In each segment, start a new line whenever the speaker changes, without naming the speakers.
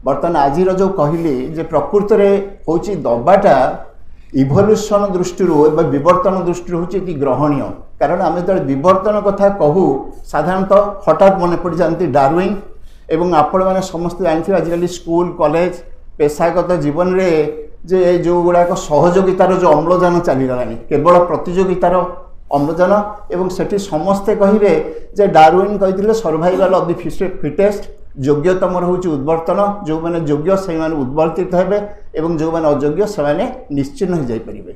बर्तमान आज जो कहली जे प्रकृत में हूँ दबाटा इभल्यूशन दृष्टि विवर्तन दृष्टि हूँ ग्रहणीय कारण आम जो विवर्तन कथा कहू साधारणतः हठात मन पड़ जाती डार्विन एवं आपण मैंने समस्त जानते आजिकल स्कूल कॉलेज पेशागत जीवन में जे जो गुड़ाक सहयोगितार जो अम्लजान चलीगला केवल प्रतियोगितार अम्लजान एवं सेठी समस्ते कहे जे डार्विन कही सर्वाइवल ऑफ द फिटेस्ट योग्यतम हूँ उद्वर्तन जो मैंने योग्य से उद्वर्तित हेबे एवं जो मैंने अयोग्य से निश्चिन्न हो जापरेंगे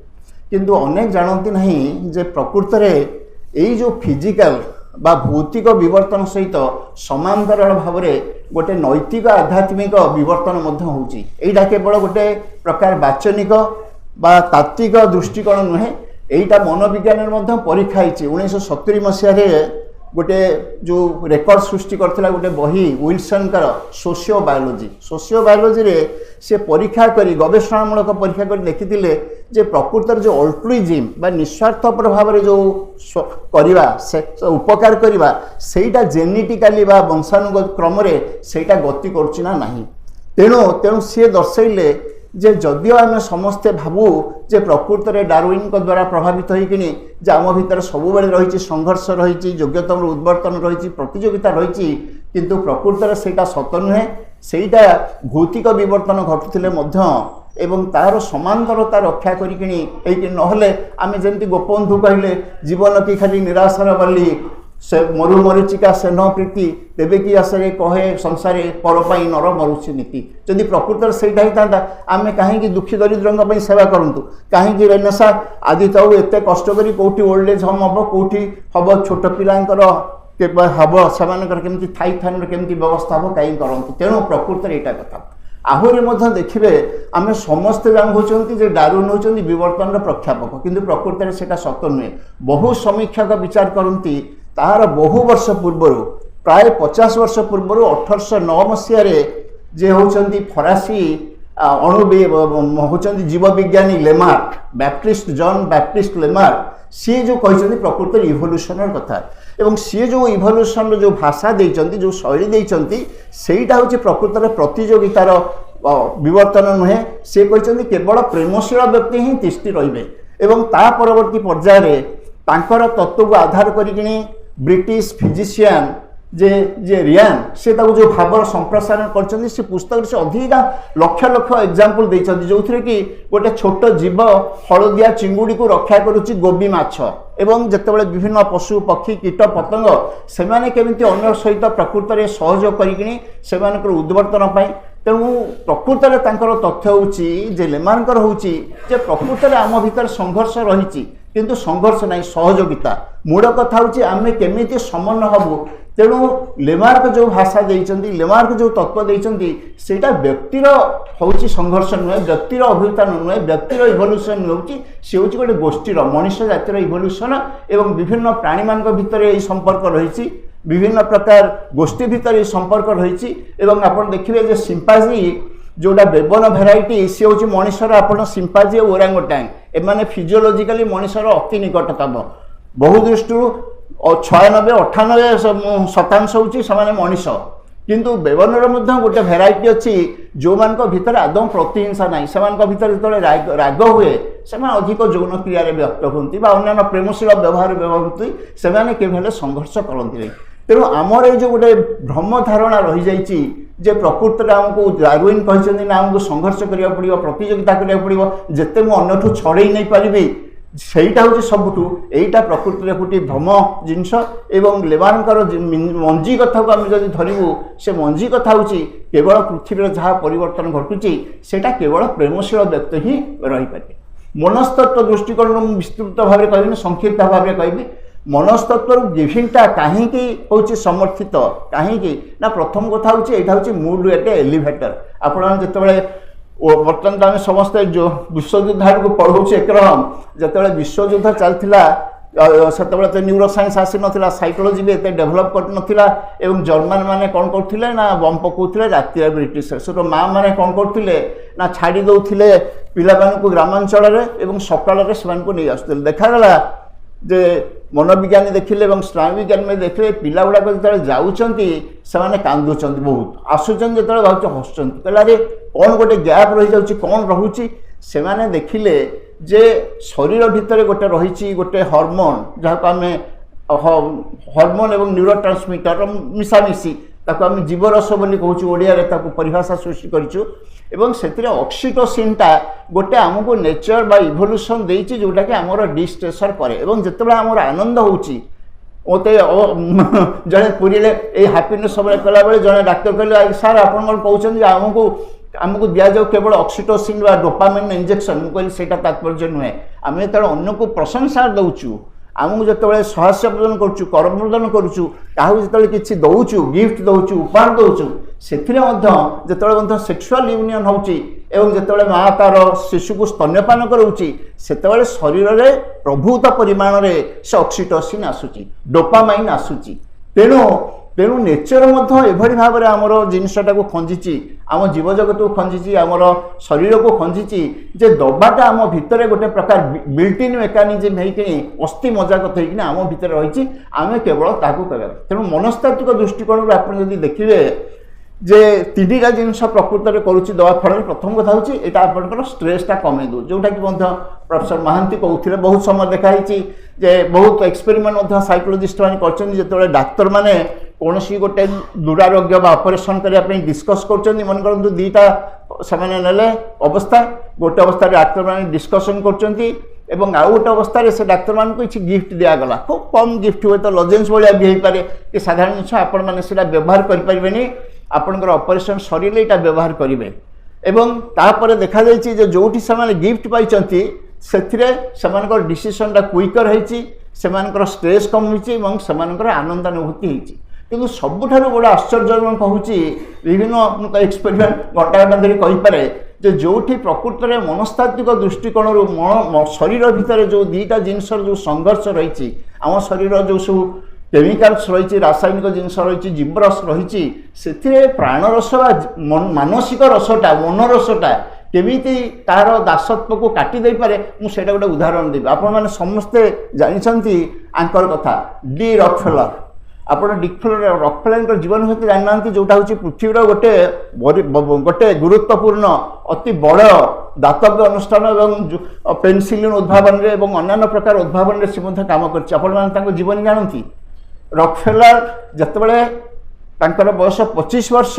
किंतु अनेक जानती नहीं जे प्रकृत में यही जो फिजिकल बा भौतिक विवर्तन सहित समांतर भाव में गोटे नैतिक आध्यात्मिक विवर्तन होता केवल गोटे प्रकार वाचनिक बा तात्विक दृष्टिकोण नुहे यहीटा मनोविज्ञान परीक्षा 1970 मसीह गोटे जो रेकर्ड सृष्टि करथिला गोटे बही विल्सन कर सोशियो बायोलॉजी रे से परीक्षा करी गवेषणामूलक परीक्षा कर देखिथिले जे प्रकृतर जो अल्ट्रुइज्म बा निस्वार्थ भाव में जो करवा से उपकार करवा सेटा जेनेटिकली बा वंशानुक्रम रे सेटा गति करुचिना नाही तेणु सी दर्शैले जे जदियो आम समस्ते भावु जे प्रकृत में डार्विन द्वारा प्रभावित होइकिनी जे आम भीतर सब रही संघर्ष रही योग्यतम उद्वर्तन रही प्रतियोगिता रही किंतु प्रकृत में सेटा सत नुहे सेटा भौतिक विवर्तन घटुले एवं तार समांतरता रक्षा करी नहले आम जमी गोपबंधु कहले जीवन की खाली निराशार बाली से मरु मरीचिका से न प्रीति तेबे कि आसरे कहे संसार परपाई नर मरुची नीति जदि प्रकृत से आम कहीं दुखी दरिद्र सेवा करूँ कहीं रेनेसा आदि तो एत कष्ट करी कौटी ओल्ड एज होम हम कौटी हम छोट पिलांकर हम से थाई थान केमती व्यवस्था हम कहीं करती तेणु प्रकृत यहाँ कथा आहरी देखिए आम समस्ते जानते डार्विन होती विवर्तन प्रख्यापक किंतु प्रकृत में सेटा सत नुहे बहु समीक्षक विचार करती तार बहु वर्ष पूर्वर प्राय 50 वर्ष पूर्वर 1809 मसीह जे होती फरासी होती जीवविज्ञानी Lamarck Baptiste Jean Baptiste Lamarck सी जो कहते प्रकृत इभोल्यूशन कथा एवं सी जो इभोल्यूशन जो भाषा देइचंती जो शैली देइचंती सेटा होची प्रकृत में प्रतियोगितार विवर्तन नुहे सी कहते केवल प्रेमशील व्यक्ति ही तिष्ठि रहिबे एवं ता परवर्ती पर्याय तांकर तत्व को आधार करिकिनी ब्रिटिश फिजिशियन जे रियान से जो भावर संप्रसारण कर पुस्तक से अधिका लक्ष लक्ष एग्जाम्पल देइछंती जो थरे कि गोटे छोट जीव हलदिया चिंगुड़ी को रक्षा करुच्ची गोबी माछ एवं जितेबाला विभिन्न पशु पक्षी कीट पतंग से केमिति अन्य सहित प्रकृत में सहयोग करिकिनी सेमानकर उद्वर्तन पाई तेणु प्रकृत में तांकर तथ्य होची जे लेमानकर होची जे प्रकृत में आम भीतर संघर्ष रही किंतु संघर्ष नहीं सहयोगिता मूल कथा होची आमे केमिति समन्वय हबु तेणु लेमार्क जो भाषा देइचंती लेमार्क जो तत्व देइचंती सेटा व्यक्तिर होची संघर्ष नुहे व्यक्तिर अभ्युत्थान नुहे व्यक्तिर इभोल्यूशन होची से होची गोटे गोष्ठीर मनुष्य जातिर इभोल्यूशन एवं विभिन्न प्राणी मानक भितर यही संपर्क रही विभिन्न प्रकार गोष्ठी भितर संपर्क रही एवं आपण देखिए जे सिंपाजी जोटा बेबन भेराइटी सी हूँ मनुष्यर आप सिंपाजी और ओरांगोटांग एमाने फिजियोलॉजिकली मनुष्यर अति निकटतम बहु दृष्टि 96-98% हूँ मनीष किंतु बेबनर गोटे भेराइटी अच्छी जो मान भीतर आदम प्रतिहिंसा ना से भीतर जो राग हुए से अधिक यौन क्रिया व्यक्त होती अन्य प्रेमशील व्यवहार होती से संघर्ष करती तेणु आमर ये जो गोटे भ्रम धारणा रही जाइए जे प्रकृत में आमको डार्विन कहते ना आमको संघर्ष करा पड़ो प्रतियोगिता करा पड़ो जिते मुझे छड़े नहीं पारि सहीटा हूँ सबुठू यहीटा प्रकृत में गोटे भ्रम जिनस एवं लेबानकर मंजी कथा को आम जब धरबू से मंजी कथा हूँ केवल पृथ्वी जहाँ परिवर्तन घटुची सेटा केवल प्रेमशील व्यक्ति ही रही पारे मनस्तत्व दृष्टिकोण विस्तृत भाव में कहबी संक्षिप्त भाव में कहबी मनस्तत्वर गिविंगटा कहीं हूँ समर्थित कहीं ना प्रथम कथा हूँ यहाँ हूँ मूड एट एलिवेटर आप जिते बर्तमान आम समस्ते जो विश्वयुद्ध को पढ़ाऊँ एकरम जिते विश्वयुद्ध चलता से तो न्यूरो साइंस आसी ना साइकोलोजी भी एत डेभलप कर नाला एवं जर्मान मैंने कौन करते ना बम पकाउते राति ब्रिटिश से माँ मैंने कौन करते ना छाड़ी दौले पिला ग्रामांचल सकाल से नहीं आसुले देखागला जे मनोविज्ञानी देखिले स्नायु विज्ञान में देखिले पिला गुड़ाक जो जाऊँच ସେମାନେ କାନ୍ଦୁଛନ୍ତି ବହୁତ, ଆସୁଛନ୍ତି ଯେତେବେଳେ ଭାବୁଛି ହସୁଛନ୍ତି, କହିଲେ ଆରେ କ'ଣ ଗୋଟେ ଗ୍ୟାପ୍ ରହିଯାଉଛି, କ'ଣ ରହୁଛି। ସେମାନେ ଦେଖିଲେ ଯେ ଶରୀର ଭିତରେ ଗୋଟେ ରହିଛି ଗୋଟେ ହର୍ମୋନ୍, ଯାହାକୁ ଆମେ ହର୍ମୋନ୍ ଏବଂ ନ୍ୟୁରୋ ଟ୍ରାନ୍ସମିଟର ମିଶାମିଶି ତାକୁ ଆମେ ଜୀବରସ ବୋଲି କହୁଛୁ, ଓଡ଼ିଆରେ ତାକୁ ପରିଭାଷା ସୃଷ୍ଟି କରିଛୁ। ଏବଂ ସେଥିରେ ଅକ୍ସିଟୋସିନ୍ଟା ଗୋଟେ ଆମକୁ ନେଚର ବା ଇଭଲ୍ୟୁସନ୍ ଦେଇଛି, ଯେଉଁଟାକି ଆମର ଡିଷ୍ଟ୍ରେସର୍ କରେ। ଏବଂ ଯେତେବେଳେ ଆମର ଆନନ୍ଦ ହେଉଛି, ମୋତେ ଜଣେ ପୁରୀରେ ଏଇ ହାପିନେସ୍ ସବୁବେଳେ କଲାବେଳେ ଜଣେ ଡାକ୍ତର କହିଲେ ସାର୍ ଆପଣଙ୍କର କହୁଛନ୍ତି ଯେ ଆମକୁ ଦିଆଯାଉ କେବଳ ଅକ୍ସିଟୋସିନ୍ ବା ଡୋପାମିନ୍ ଇଞ୍ଜେକ୍ସନ୍। ମୁଁ କହିଲି ସେଇଟା ତାତ୍ପର୍ଯ୍ୟ ନୁହେଁ। ଆମେ ଯେତେବେଳେ ଅନ୍ୟକୁ ପ୍ରଶଂସା ଦେଉଛୁ, ଆମକୁ ଯେତେବେଳେ ସହାସ୍ୟ ପ୍ରଦାନ କରୁଛୁ, କରପ୍ରଦାନ କରୁଛୁ, କାହାକୁ ଯେତେବେଳେ କିଛି ଦେଉଛୁ, ଗିଫ୍ଟ ଦେଉଛୁ, ଉପହାର ଦେଉଛୁ, ସେଥିରେ ମଧ୍ୟ ଯେତେବେଳେ ମଧ୍ୟ ସେକ୍ସୁଆଲ୍ ୟୁନିୟନ୍ ହେଉଛି ଏବଂ ଯେତେବେଳେ ମା ତାର ଶିଶୁକୁ ସ୍ତନ୍ୟପାନ କରାଉଛି, ସେତେବେଳେ ଶରୀରରେ ପ୍ରଭୂତ ପରିମାଣରେ ସେ ଅକ୍ସିଟୋସିନ୍ ଆସୁଛି, ଡୋପାମାଇନ୍ ଆସୁଛି। ତେଣୁ ନେଚର ମଧ୍ୟ ଏଭଳି ଭାବରେ ଆମର ଜିନିଷଟାକୁ ଖଞ୍ଜିଛି, ଆମ ଜୀବଜଗତକୁ ଖଞ୍ଜିଛି, ଆମର ଶରୀରକୁ ଖଞ୍ଜିଛି ଯେ ଦବାଟା ଆମ ଭିତରେ ଗୋଟେ ପ୍ରକାର ବିଲ୍ଟ-ଇନ୍ ମେକାନିଜିମ୍ ହେଇକି ଅସ୍ଥି ମଜାଗତ ହେଇକିନା ଆମ ଭିତରେ ରହିଛି, ଆମେ କେବଳ ତାହାକୁ କରିବା। ତେଣୁ ମନସ୍ତାତ୍ତ୍ୱିକ ଦୃଷ୍ଟିକୋଣରୁ ଆପଣ ଯଦି ଦେଖିବେ ଯେ ତିନିଟା ଜିନିଷ ପ୍ରକୃତରେ କରୁଛି ଦବା ଫଳରେ, ପ୍ରଥମ କଥା ହେଉଛି ଏଇଟା ଆପଣଙ୍କର ଷ୍ଟ୍ରେସ୍ଟା କମେଇ ଦେଉଛି, ଯେଉଁଟାକି ମଧ୍ୟ ପ୍ରଫେସର ମହାନ୍ତି କହୁଥିଲେ। ବହୁତ ସମୟ ଦେଖାହେଇଛି ଯେ ବହୁତ ଏକ୍ସପେରିମେଣ୍ଟ ମଧ୍ୟ ସାଇକୋଲୋଜିଷ୍ଟ ମାନେ କରିଛନ୍ତି। ଯେତେବେଳେ ଡାକ୍ତରମାନେ କୌଣସି ଗୋଟେ ଦୁରାରୋଗ୍ୟ ବା ଅପରେସନ୍ କରିବା ପାଇଁ ଡିସ୍କସ୍ କରୁଛନ୍ତି, ମନେ କରନ୍ତୁ ଦୁଇଟା ସେମାନେ ନେଲେ ଅବସ୍ଥା, ଗୋଟେ ଅବସ୍ଥାରେ ଡାକ୍ତରମାନେ ଡିସ୍କସନ୍ କରୁଛନ୍ତି ଏବଂ ଆଉ ଗୋଟେ ଅବସ୍ଥାରେ ସେ ଡାକ୍ତରମାନଙ୍କୁ କିଛି ଗିଫ୍ଟ ଦିଆଗଲା। ଖୁବ୍ କମ୍ ଗିଫ୍ଟ, ହୁଏତ ଲଜେନ୍ସ ଭଳିଆ ବି ହେଇପାରେ କି ସାଧାରଣ ଜିନିଷ, ଆପଣମାନେ ସେଇଟା ବ୍ୟବହାର କରିପାରିବେନି, ଆପଣଙ୍କର ଅପରେସନ୍ ସରିଲେ ଏଇଟା ବ୍ୟବହାର କରିବେ। ଏବଂ ତାପରେ ଦେଖାଯାଇଛି ଯେ ଯେଉଁଠି ସେମାନେ ଗିଫ୍ଟ ପାଇଛନ୍ତି ସେଥିରେ ସେମାନଙ୍କର ଡିସିସନ୍ଟା କୁଇକର୍ ହେଇଛି, ସେମାନଙ୍କର ଷ୍ଟ୍ରେସ୍ କମିଛି ଏବଂ ସେମାନଙ୍କର ଆନନ୍ଦାନୁଭୂତି ହେଇଛି। କିନ୍ତୁ ସବୁଠାରୁ ବଡ଼ ଆଶ୍ଚର୍ଯ୍ୟଜନକ ହେଉଛି ବିଭିନ୍ନ ଏକ୍ସପେରିମେଣ୍ଟ ଘଣ୍ଟା ଘଣ୍ଟା ଧରି କହିପାରେ ଯେ ଯେଉଁଠି ପ୍ରକୃତରେ ମନସ୍ତାତ୍ତ୍ୱିକ ଦୃଷ୍ଟିକୋଣରୁ ଶରୀର ଭିତରେ ଯେଉଁ ଦୁଇଟା ଜିନିଷର ଯେଉଁ ସଂଘର୍ଷ ରହିଛି, ଆମ ଶରୀରର ଯେଉଁ ସବୁ କେମିକାଲ୍ସ ରହିଛି, ରାସାୟନିକ ଜିନିଷ ରହିଛି, ଜୀବରସ ରହିଛି, ସେଥିରେ ପ୍ରାଣରସ ବା ମାନସିକ ରସଟା, ମନରସଟା କେମିତି ତାହାର ଦାସତ୍ୱକୁ କାଟି ଦେଇପାରେ, ମୁଁ ସେଇଟା ଗୋଟେ ଉଦାହରଣ ଦେବି। ଆପଣମାନେ ସମସ୍ତେ ଜାଣିଛନ୍ତି ଆଙ୍କର କଥା, ଡି ରକଫେଲର। ଆପଣ ରକଫେଲରଙ୍କ ଜୀବନ ହୁଏତ ଜାଣିନାହାନ୍ତି, ଯେଉଁଟା ହେଉଛି ପୃଥିବୀର ଗୋଟେ ଗୁରୁତ୍ୱପୂର୍ଣ୍ଣ ଅତି ବଡ଼ ଦାତବ୍ୟ ଅନୁଷ୍ଠାନ ଏବଂ ପେନିସିଲିନ୍ ଉଦ୍ଭାବନରେ ଏବଂ ଅନ୍ୟାନ୍ୟ ପ୍ରକାର ଉଦ୍ଭାବନରେ ସେ ମଧ୍ୟ କାମ କରିଛି। ଆପଣମାନେ ତାଙ୍କ ଜୀବନୀ ଜାଣନ୍ତି। ରକଫେଲର ଯେତେବେଳେ ତାଙ୍କର ବୟସ 25 ବର୍ଷ,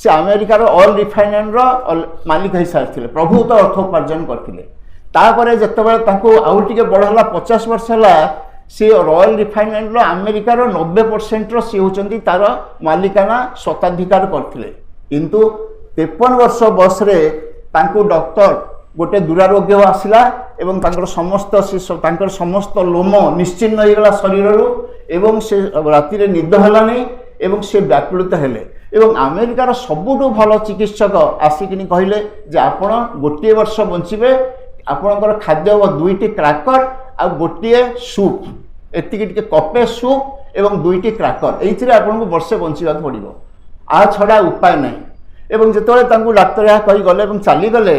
ସେ ଆମେରିକାର ଅଏଲ୍ ରିଫାଇନେରୀର ମାଲିକ ହେଇସାରିଥିଲେ, ପ୍ରଭୂତ ଅର୍ଥ ଉପାର୍ଜନ କରିଥିଲେ। ତାପରେ ଯେତେବେଳେ ତାଙ୍କୁ ଆଉ ଟିକେ ବଡ଼ ହେଲା, 50 ବର୍ଷ ହେଲା, ସେ ଅଏଲ୍ ରିଫାଇନେରୀର ଆମେରିକାର 90%ର ସେ ହେଉଛନ୍ତି ତାର ମାଲିକାନା ସ୍ୱତ୍ୱାଧିକାର କରିଥିଲେ। କିନ୍ତୁ 53 ବର୍ଷ ବୟସରେ ତାଙ୍କୁ ଡକ୍ଟର ଗୋଟେ ଦୁରାରୋଗ୍ୟ ଆସିଲା ଏବଂ ତାଙ୍କର ସମସ୍ତ ଲୋମ ନିଶ୍ଚିହ୍ନ ହୋଇଗଲା ଶରୀରରୁ ଏବଂ ସେ ରାତିରେ ନିଦ ହେଲାନି ଏବଂ ସେ ବ୍ୟାକୁଳିତ ହେଲେ। ଏବଂ ଆମେରିକାର ସବୁଠୁ ଭଲ ଚିକିତ୍ସକ ଆସିକିନି କହିଲେ ଯେ ଆପଣ ଗୋଟିଏ ବର୍ଷ ବଞ୍ଚିବେ, ଆପଣଙ୍କର ଖାଦ୍ୟ ହେବ 2ଟି କ୍ରାକର ଆଉ ଗୋଟିଏ ସୁପ୍, ଏତିକି ଟିକେ କପେ ସୁପ୍ ଏବଂ 2ଟି କ୍ରାକର, ଏଇଥିରେ ଆପଣଙ୍କୁ ବର୍ଷେ ବଞ୍ଚିବାକୁ ପଡ଼ିବ, ଆ ଛଡ଼ା ଉପାୟ ନାହିଁ। ଏବଂ ଯେତେବେଳେ ତାଙ୍କୁ ଡାକ୍ତର ଏହା କହିଗଲେ ଏବଂ ଚାଲିଗଲେ,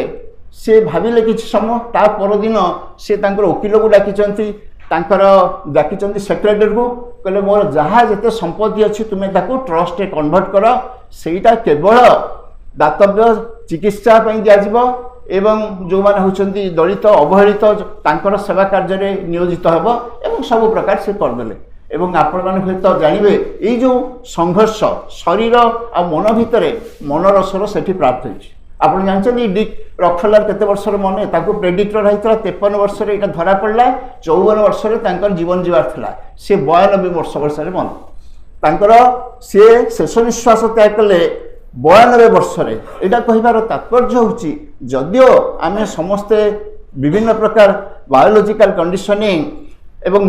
ସେ ଭାବିଲେ କିଛି ସମୟ, ତା ପରଦିନ ସେ ତାଙ୍କର ଓକିଲକୁ ଡାକିଛନ୍ତି ସେକ୍ରେଟାରୀକୁ, କହିଲେ ମୋର ଯାହା ଯେତେ ସମ୍ପତ୍ତି ଅଛି ତୁମେ ତାକୁ ଟ୍ରଷ୍ଟରେ କନଭର୍ଟ କର, ସେଇଟା କେବଳ ଦାତବ୍ୟ ଚିକିତ୍ସା ପାଇଁ ଦିଆଯିବ ଏବଂ ଯେଉଁମାନେ ହେଉଛନ୍ତି ଦଳିତ ଅବହେଳିତ ତାଙ୍କର ସେବା କାର୍ଯ୍ୟରେ ନିୟୋଜିତ ହେବ ଏବଂ ସବୁ ପ୍ରକାର ସେ କରିଦେଲେ। ଏବଂ ଆପଣମାନେ ହୁଏତ ଜାଣିବେ ଏଇ ଯେଉଁ ସଂଘର୍ଷ ଶରୀର ଆଉ ମନ ଭିତରେ ମନରସର ସେଠି ପ୍ରାପ୍ତ ହେଇଛି। ଆପଣ ଜାଣିଛନ୍ତି ଡିକ୍ ରକଫେଲର କେତେ ବର୍ଷର ମନେ, ତାଙ୍କୁ ପ୍ରେଡିକ୍ଟର ହେଇଥିଲା 53 ବର୍ଷରେ ଏଇଟା ଧରା ପଡ଼ିଲା, 54 ବର୍ଷରେ ତାଙ୍କର ଜୀବନ ଯିବାର ଥିଲା, ସେ 92 ବର୍ଷରେ ମନେ, ତାଙ୍କର ସିଏ ଶେଷ ନିଶ୍ୱାସ ତ୍ୟାଗ କଲେ 92 ବର୍ଷରେ। ଏଇଟା କହିବାର ତାତ୍ପର୍ଯ୍ୟ ହେଉଛି ଯଦିଓ ଆମେ ସମସ୍ତେ ବିଭିନ୍ନ ପ୍ରକାର ବାୟୋଲୋଜିକାଲ କଣ୍ଡିସନିଂ ଏବଂ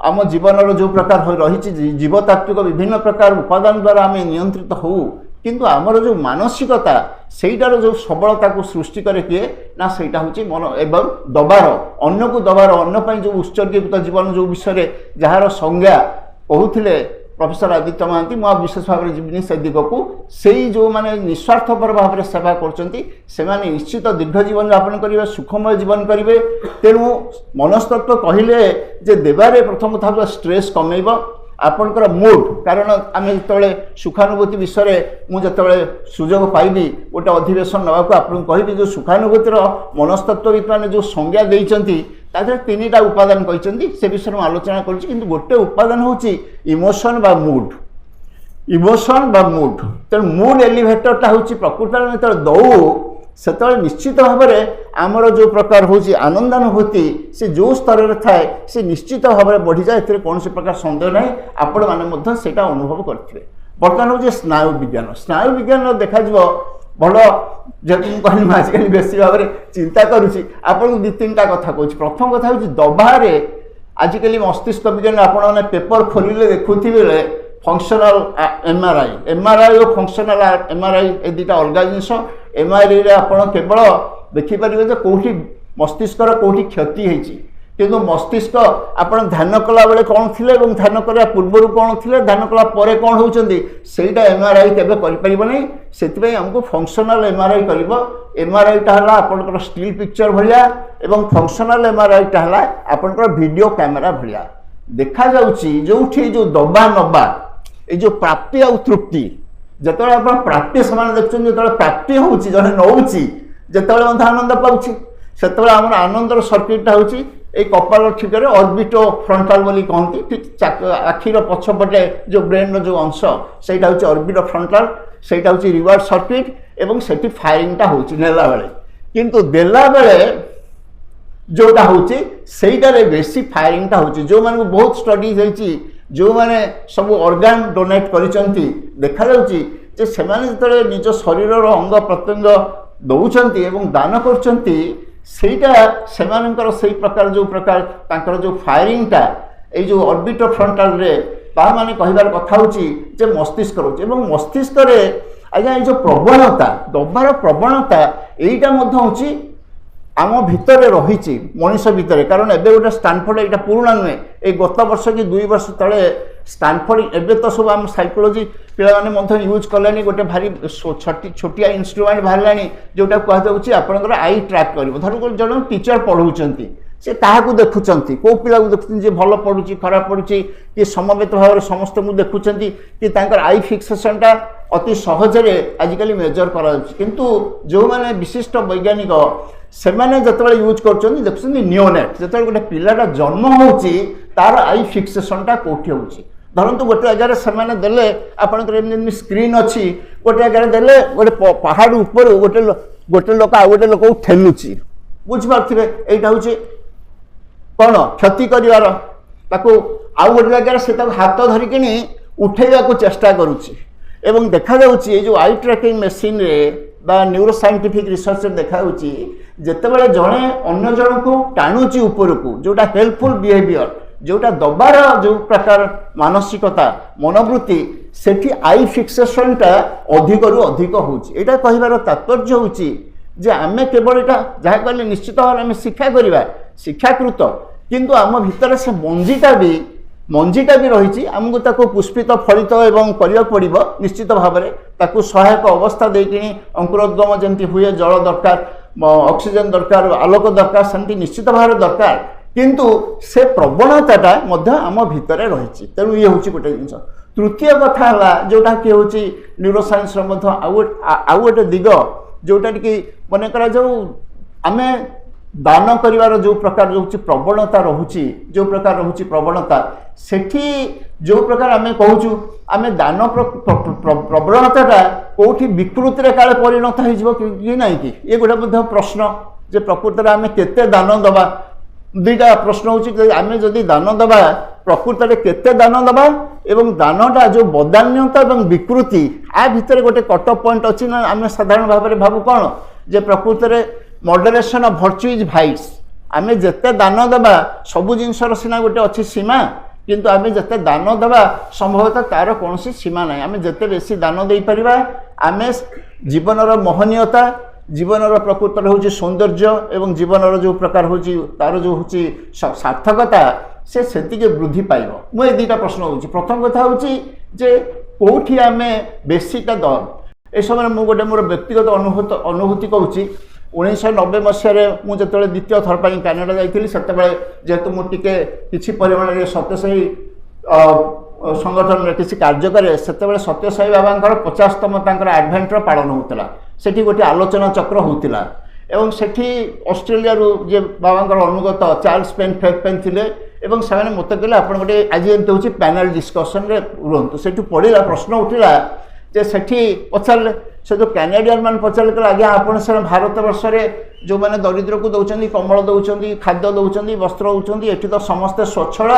ଆମ ଜୀବନର ଯେଉଁ ପ୍ରକାର ରହିଛି ଜୀବତାତ୍ତ୍ୱିକ ବିଭିନ୍ନ ପ୍ରକାର ଉପାଦାନ ଦ୍ୱାରା ଆମେ ନିୟନ୍ତ୍ରିତ ହେଉ, କିନ୍ତୁ ଆମର ଯେଉଁ ମାନସିକତା ସେଇଟାର ଯେଉଁ ସବଳତାକୁ ସୃଷ୍ଟି କରେ କିଏ ନା, ସେଇଟା ହେଉଛି ମନ ଏବଂ ଦବାର, ଅନ୍ୟକୁ ଦବାର, ଅନ୍ୟ ପାଇଁ ଯେଉଁ ଉତ୍ସର୍ଗୀକୃତ ଜୀବନ ଯେଉଁ ବିଷୟରେ ଯାହାର ସଂଜ୍ଞା କହୁଥିଲେ ପ୍ରଫେସର ଆଦିତ୍ୟ ମହାନ୍ତି, ମୁଁ ବିଶେଷ ଭାବରେ ଯିବିନି ସେ ଦିଗକୁ। ସେଇ ଯେଉଁମାନେ ନିଃସ୍ୱାର୍ଥପର ଭାବରେ ସେବା କରୁଛନ୍ତି ସେମାନେ ନିଶ୍ଚିତ ଦୀର୍ଘ ଜୀବନ ଯାପନ କରିବେ, ସୁଖମୟ ଜୀବନ କରିବେ। ତେଣୁ ମନସ୍ତତ୍ତ୍ୱ କହିଲେ ଯେ ଦେବାରେ ପ୍ରଥମ କଥା ଷ୍ଟ୍ରେସ୍ କମେଇବ, आपणकर मूड कारण आम जो सुखानुभूति विषय मुझे सुजोग पाइबी गोटे अधिवेशन नाक आपको कहि जो सुखानुभूतिर मनस्तत्वविद मैंने जो संज्ञा देती तादर तीन उपादान कहते से विषय में आलोचना कर गोटे उपादान हूँ इमोशन बा मूड इमोशन बा मूड तेणु मूड एलिभेटरटा हूँ प्रकृत में दौ से निश्चित भाव में आमर जो प्रकार हूँ आनंदानुभूति से जो स्तर में थाए से निश्चित भाव में बढ़ी जाए कौन प्रकार सन्देह ना आपण मैंने से अनुभव करेंगे। बर्तमान हूँ स्नायु विज्ञान देखा भल जब कहली आजिकल बेसी भाव में चिंता करुँची आपको दी तीन कथा कहूँ। प्रथम कथा हूँ दबार आजिकल मस्तिष्क विज्ञान आपने पेपर खोलिले देखुवे फंक्शनल एमआरआई और फंक्शनल एमआरआई ए दुटा अलग जिनस एमआरआई रे आपण केवल देखिपारे जो कौटी मस्तिष्क कौटी क्षति होती किंतु मस्तिष्क आपण ध्यान कला बेले कौन थिले एवं ध्यान करा पूर्व कौन थिले ध्यान कला परे कौन होउचंदी सेटा एमआरआई केबे करि परिबो नै सेति हमको फंक्शनल एमआरआई करिवो एमआरआई टा हला आपनकर स्टिल पिक्चर भलिया एवं फंक्शनल एमआरआई टा हला आपनकर वीडियो कैमेरा भलिया देखा जाउची जोठी जो दबा नबा ए जो प्राप्ति आ तृप्ति जतबे आप प्राप्ति समान देखछन जतबे प्राप्ति होउची जने नउची जतबे मन आनंद पाउची सेतबे हमर आनंदर सर्किटटा होउची ए कपाल ठिकरे ऑर्बिटो फ्रंटल बोली कहती ठीक आखिर पछपटे जो ब्रेन जो अंश सेटा होउची ऑर्बिटो फ्रंटल सेटा होउची रिवर्स सर्किट एवं सेठी फायरिंगटा होउची नेला बेले किंतु देला बेले जोटा होउची सेटारे बेसी फायरिंगटा होउची जो माने बहुत स्टडीज होइची जो माने सब ऑर्गन डोनेट करिसंती देखा जाउची जे सेमाने जतले निज शरीर अंग प्रत्यंग दउचंती एवं दान करचंती सेटा सेमानकर सेई प्रकार तांकर जो फायरिंगटा ए जो ऑर्बिटो फ्रंटल रे ता माने कहिबार कथा होची जे मस्तिष्क रोचे एवं मस्तिष्क रे आज्ञा जो प्रवणता दबार प्रवणता एइटा मध्य होची आम भितर रही मनीष भितर कारण एबे गोटे स्टानफोर्ड यहाँ पुराणा नुहे ये गत वर्ष कि 2 वर्ष तले स्टानफोर्ड एबे तो सब आम साइकोलोजी पे यूज कले गोटे भारी छोटिया इन्स्ट्रुमेंट बाहर जोटा कहुच्छी आपंकर आई ट्रैक कर धर जन टीचर पढ़ाऊँच से ताकू देखुंत कौ पिला देखुं भल पढ़ुची खराब पढ़ुची कि समवेत भाव में समस्त देखुं कि आई फिक्सेसनटा अति सहजरे आजिकल मेजर करा किंतु जो माने विशिष्ट वैज्ञानिक से माने जतबे यूज कर देखुं नियोनेट जो गोटे पिलाटा जन्म होची तार आई फिक्सेसनटा कौटी होची धरतु गोटे जगह से देले आपंकर स्क्रीन अच्छी गोटे जगह देले गोटे पहाड़ ऊपर गोटे लोक आ गोटे लोक ठेलुची बुझिपारे यहाँ हूँ कौन क्षति कर आउ गोटे जगह से हाथ धरिकी उठेगा चेष्टा करुच्ची एवं देखा जाउची जो आई ट्रैकिंग मशीन रे बा न्यूरो साइंटिफिक रिसर्च देखा जितेबाला जड़े अन्न जन को टाणुची ऊपर को जोटा हेल्पफुल बिहेवियर जोटा दबार जो प्रकार मानसिकता मनोवृत्ति सेठी आई फिक्सेसनटा अधिक रु अधिक होची एटा कहिबार तात्पर्य होची जे आमे केवल एटा जहा कहले निश्चित भाव में शिक्षा करवा शिक्षाकृत किंतु आम भितर से मंजीटा भी रही आमको ताको पुष्पित फलित एवं करिया पड़िबो निश्चित भाव में ताको सहायक अवस्था देकिनी अंकुरोद्गम जंती हुए जल दरकार ऑक्सीजन दरकार आलोक दरकार सेमती निश्चित भाव दरकार किंतु से प्रवणताटा मध्य आम भितर रही तेणु ये हूँ गोटे जिन तृतीय कथा है जोटा कि हूँ न्यूरो साइंस आउ गोटे दिग जोटा कि मन करा जो आम दान करिवार जो प्रकार जो प्रवणता रोची जो प्रकार रोची प्रवणता सेठी जो प्रकार आम कहूँ आम दान प्रवणताटा कौटी विकृति रे काले परिणत हो कि ना कि ये गोटे प्रश्न जे प्रकृत में आम केते दान दबा दुईटा प्रश्न होची आम जदि दान दबा प्रकृत में केते दान दबा एवं दानटा जो बदान्यता एवं विकृति आ भितर गोटे कट ऑफ पॉइंट अच्छी ना आम साधारण भाव में भावु कौन जे प्रकृत में moderation of virtue is vice आम जिते दान दबा सबू जिनसर सीना गोटे अच्छी सीमा किंतु आम जिते दान दबा संभवतः तार कौन सीमा ना आम जिते बेसी दान दे पारिबा आम जीवनर मोहनीयता जीवनर प्रकृत हूँ सौंदर्य एवं जीवनर जो प्रकार हूँ तार जो हूँ सार्थकता से वृद्धि पाइब मुझे दुईटा प्रश्न हूँ प्रथम कथा हूँ जे कौटी आम बेसीटा दर ए समय मुझे गोटे मोर व्यक्तिगत अनुभूति कहूँ 1990 मसीह मुझे द्वितीय थर पर कैनाडा जाइली से जेहेतु मुझे किसी परिमाण में सत्य से संगठन किसी कार्य करे से सत्यसाई बाबा 50तम आडभेन्टर पालन होता सेठी गोटे आलोचना चक्र होता एवं सेठी ऑस्ट्रेलिया जे बाबा अनुगत चार्ल्स पेन फेक पेन थिले एवं से मत कहले आप गोटे आज एमती हूँ पैनल डिस्कसन रुहतु से पढ़ा प्रश्न उठिला जे सेठी पचारे से जो कैनेडियन मान पचारे कहले आज्ञा आप भारत वर्ष जो मैंने दरिद्र को दौरान कम्बल दौरान खाद्य दौरान वस्त्र दौरान ये तो समस्ते स्वच्छल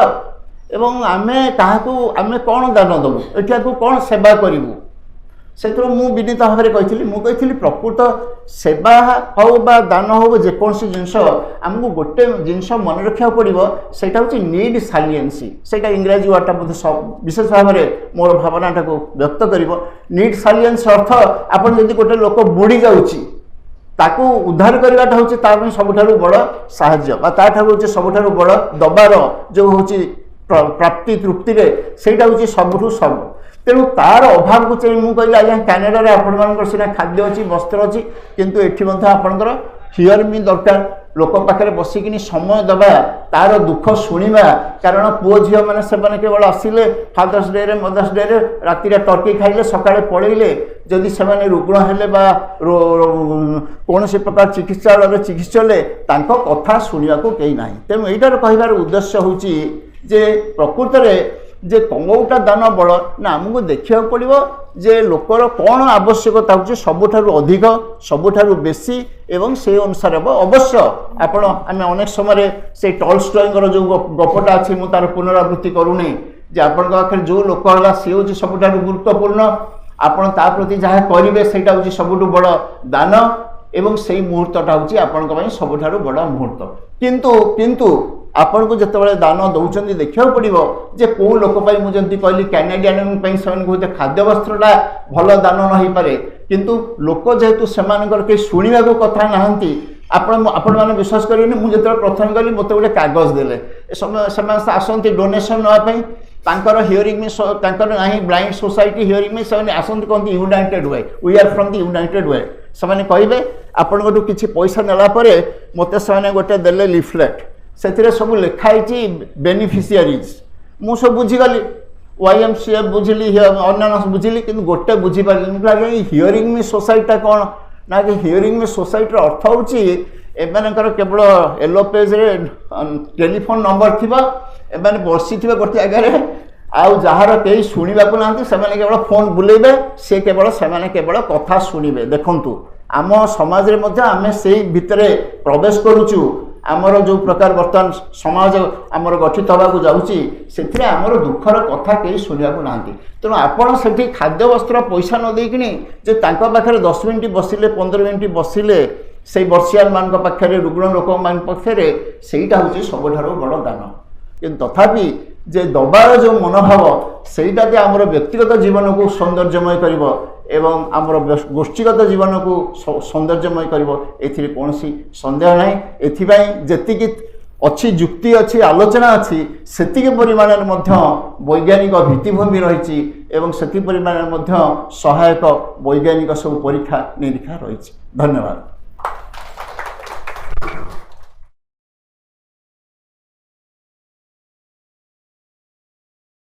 एवं आमे आमे कौन दान देवु एठिया को कौन सेवा करूँ से मु विनीत भाव में कही प्रकृत सेवा हो बा दान हो जेकोसी जिनस आमको गोटे जिनस मन रखा पड़ो से नीड सालिएंसी से इंग्राजी वार्डटा विशेष भाव में मोर भावनाटा को व्यक्त कर नीड सालिएंस अर्थ आपड़ जब गोटे लोक बुड़ी जाऊँगी ताकू उद्धार करवाटा हूँ सबुठ बड़ साहय हूँ सबुठ बड़ दबार जो हूँ प्राप्ति तृप्ति सेटा हूँ सबुठ सब तेणु तार अभाव को चाहिए मुझे कहली आज्ञा कैनेडा आपण सीना खाद्य अच्छी वस्त्र अच्छी किंतु एठी आपणकर हियर मी दरकार लोक पाखे बसिकी समय दबा तार दुख शुणा कारण पुओ झी मैंने केवल आसिले फादर्स डे रे मदर्स डे रे राति टर्की खाइले सकाळे पड़ेले जदि से रुग्ण हेले बा कौन से प्रकार चिकित्सालय चिकित्सले कथा शुणा को कहीं ना तेणु यहीटार कहबार उद्देश्य हूँ जे प्रकृत में जे कौटा दान बड़ ना आमको देखा पड़ो जे लोकर कौन आवश्यकता हो सबुठारु अधिक सबुठारु बेसी एवं से अनुसार अवश्य आपण आम अनेक समय से टॉलस्टॉयଙ୍କର जो गपटा अच्छी मुझे तार पुनरावृत्ति करूनी जे आपण पाखे जो लोक है सी हूँ सबुठारु गुरुत्वपूर्ण आपण ता प्रति जहाँ करेंगे से हूँ सबुठु बड़ दान एवं से मुहूर्तटा हूँ आपण सबुठारु बड़ मुहूर्त किंतु आपण को जिते दान दौरान देखा पड़ो जे कौ लोक मुझे कहली कैनेडियन से खाद्य वस्त्रटा भल दान न हो पारे किंतु लोक जेहेतु से कहीं शुणा कथा नहांती आपण मैंने विश्वास करेंगे मुझे प्रथम गली मत गोटे कागज देले से आसती डोनेशन नापर हियरिंग में ना ब्लाइंड सोसाइटी हियरिंग में से आसती कहते United Way we are from the United Way से कहे आपण किसी पैसा नेलापर मत से गोटे देले लिफलेट से सब लिखाई बेनिफिशियरीज मु सब बुझीगली YMCA बुझिली अन्य बुझिली कि गोटे बुझीपारे हियरिंग में सोसाइटी कौन ना कि हियरिंग में सोसाइटी अर्थ हूँ एमर केवल येलो पेज रे टेलीफोन नंबर थी एम बसी थे गोटे जगह आउ जार कई शुणा ना केवल फोन बुलेबे सी केवल से केवल कथा शुणे देखु आम समाज आम से भितर प्रवेश करुचु आमर जो प्रकार बर्तमान समाज आमर गठित होगा जाऊँगी से आमर दुखर कथा कहीं शुणा ना तेणु आपड़ से खाद्य वस्त्र पैसा न देकिनी जे पाखे 10 मिनट बसिले 15 मिनट बसिले से बर्षियान मान पाखे रुग्ण लोक मान पाखे सेटा हूँ सबुठार बड़ दान किंतु तथापि जे दबार जो मनोभाव सेटा आमर व्यक्तिगत जीवन को सौंदर्यमय करिवो एवं आमर गोष्ठीगत जीवन को सौंदर्यमय करिवो एथिरे कोनोसी संदेह नहीं एथिबाई जेतिकी अच्छी जुक्ति अच्छी आलोचना अच्छी सेतिके परिमाण वैज्ञानिक भित्तिभूमि रही एवं सेति परिमाण सहायक वैज्ञानिक सब परीक्षा निरीक्षा रही। धन्यवाद।